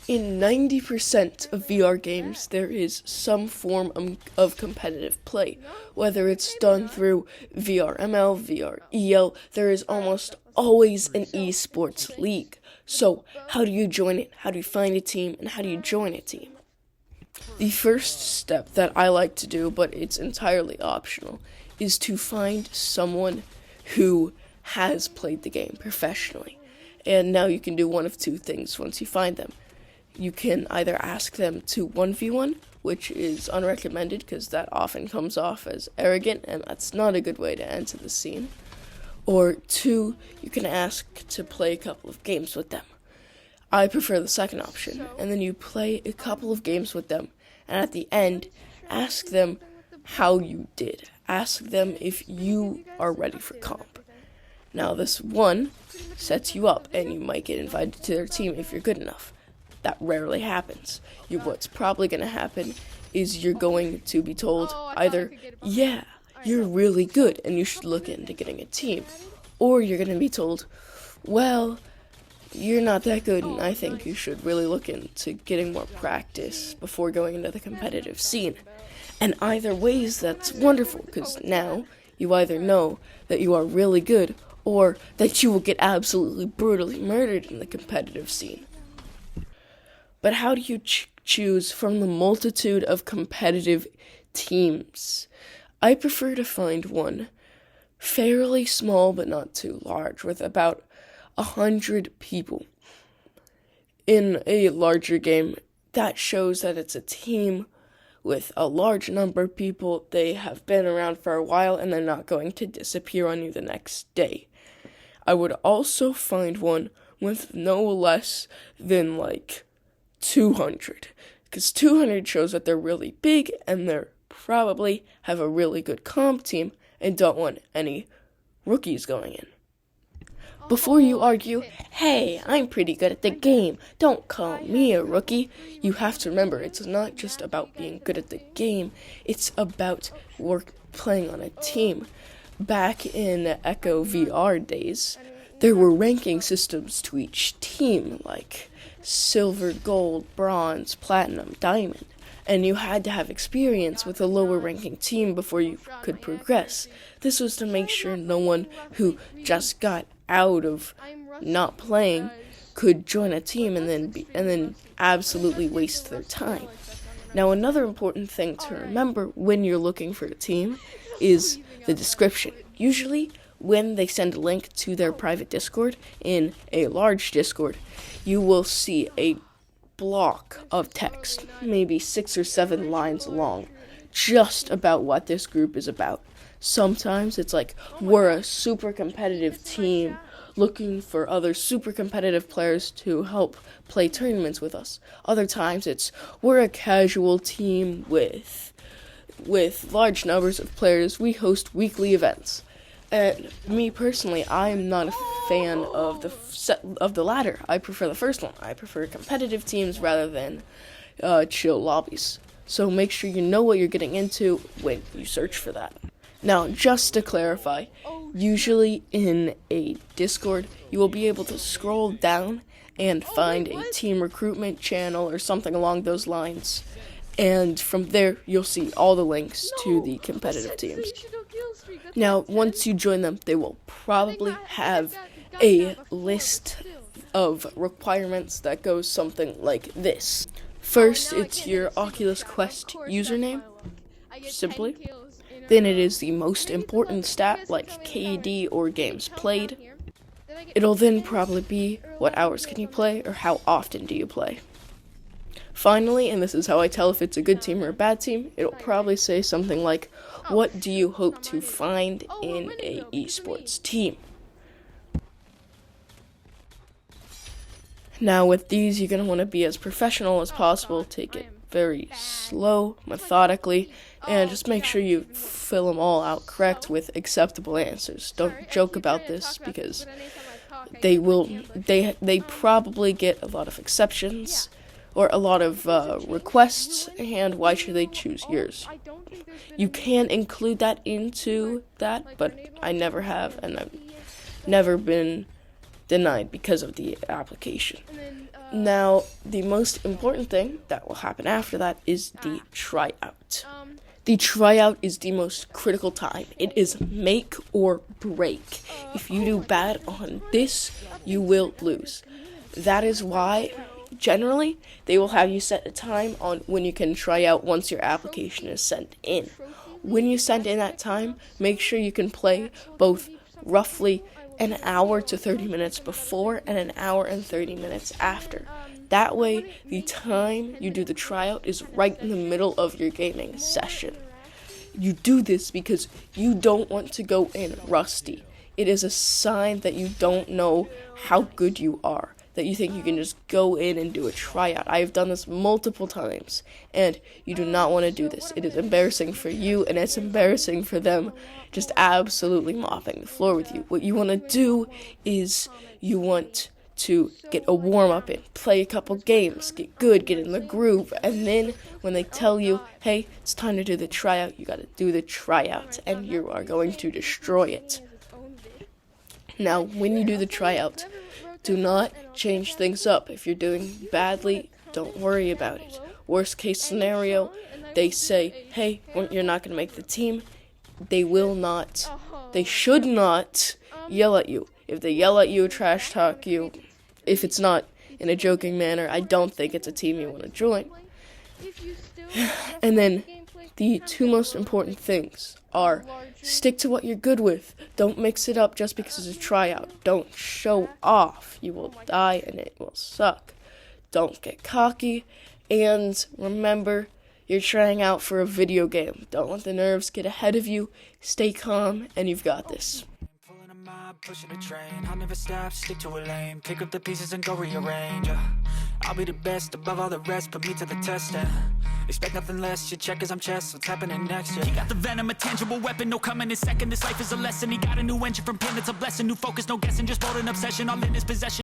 In 90% of VR games, there is some form of competitive play. Whether it's done through VRML, VREL, there is almost always an esports league. So, how do you join it? How do you find a team? And how do you join a team? The first step that I like to do, but it's entirely optional, is to find someone who has played the game professionally. And now you can do one of two things once you find them. You can either ask them to 1v1, which is unrecommended because that often comes off as arrogant, and that's not a good way to enter the scene. Or two, you can ask to play a couple of games with them. I prefer the second option, and then you play a couple of games with them, and at the end, ask them how you did. Ask them if you are ready for comp. Now, this one sets you up, and you might get invited to their team if you're good enough. That rarely happens. What's probably going to happen is you're going to be told either, yeah, you're really good and you should look into getting a team, or you're going to be told, well, you're not that good and I think you should really look into getting more practice before going into the competitive scene. And either ways, that's wonderful, because now you either know that you are really good or that you will get absolutely brutally murdered in the competitive scene. But how do you choose from the multitude of competitive teams? I prefer to find one fairly small but not too large, with about 100 people. In a larger game, that shows that it's a team with a large number of people. They have been around for a while and they're not going to disappear on you the next day. I would also find one with no less than 200, because 200 shows that they're really big and they're probably have a really good comp team and don't want any rookies going in. Before you argue, hey, I'm pretty good at the game, don't call me a rookie, you have to remember it's not just about being good at the game, it's about playing on a team. Back in Echo VR days, there were ranking systems to each team, like silver, gold, bronze, platinum, diamond, and you had to have experience with a lower ranking team before you could progress. This was to make sure no one who just got out of not playing could join a team and then absolutely waste their time. Now, another important thing to remember when you're looking for a team is the description. Usually, when they send a link to their private Discord in a large Discord, you will see a block of text, maybe 6 or 7 lines long, just about what this group is about. Sometimes it's like, we're a super competitive team looking for other super competitive players to help play tournaments with us. Other times it's, we're a casual team with large numbers of players. We host weekly events. And me personally, I'm not a fan of the latter. I prefer the first one. I prefer competitive teams rather than chill lobbies. So make sure you know what you're getting into when you search for that. Now, just to clarify, usually in a Discord, you will be able to scroll down and find a team recruitment channel or something along those lines. And from there, you'll see all the links to the competitive teams. Now, once you join them, they will probably have a list of requirements that goes something like this. First, it's your Oculus Quest username, simply. Then it is the most important stat, like KD or games played. It'll then probably be what hours can you play or how often do you play. Finally, and this is how I tell if it's a good team or a bad team, it'll probably say something like, what do you hope to find in a esports team? Now with these, you're going to want to be as professional as possible, take it very slow, methodically, and just make sure you fill them all out correct with acceptable answers. Don't joke about this because they probably get a lot of exceptions or a lot of requests, and why should they choose yours? You can include that into that, but I never have, and I've never been denied because of the application. Now, the most important thing that will happen after that is the tryout. The tryout is the most critical time. It is make or break. If you do bad on this, you will lose. That is why, generally, they will have you set a time on when you can try out once your application is sent in. When you send in that time, make sure you can play both roughly an hour to 30 minutes before and an hour and 30 minutes after. That way, the time you do the tryout is right in the middle of your gaming session. You do this because you don't want to go in rusty. It is a sign that you don't know how good you are, that you think you can just go in and do a tryout. I have done this multiple times, and you do not want to do this. It is embarrassing for you, and it's embarrassing for them just absolutely mopping the floor with you. What you want to do is you want to get a warm-up in, play a couple games, get good, get in the groove, and then when they tell you, hey, it's time to do the tryout, you gotta do the tryout, and you are going to destroy it. Now, when you do the tryout, do not change things up. If you're doing badly, don't worry about it. Worst case scenario, they say, hey, you're not going to make the team. They should not yell at you. If they yell at you, trash talk you, if it's not in a joking manner, I don't think it's a team you want to join. And then the two most important things are stick to what you're good with. Don't mix it up just because it's a tryout. Don't show off. You will die and it will suck. Don't get cocky. And remember, you're trying out for a video game. Don't let the nerves get ahead of you. Stay calm, and you've got this. Pushing a train, I'll never stop, stick to a lane, pick up the pieces and go rearrange. I'll be the best above all the rest, put me to the test and expect nothing less. You check as I'm chess, what's happening next? Yeah. He got the venom, a tangible weapon, no coming in second. This life is a lesson. He got a new engine from pain, it's a blessing. New focus, no guessing, just bold and obsession, all in his possession.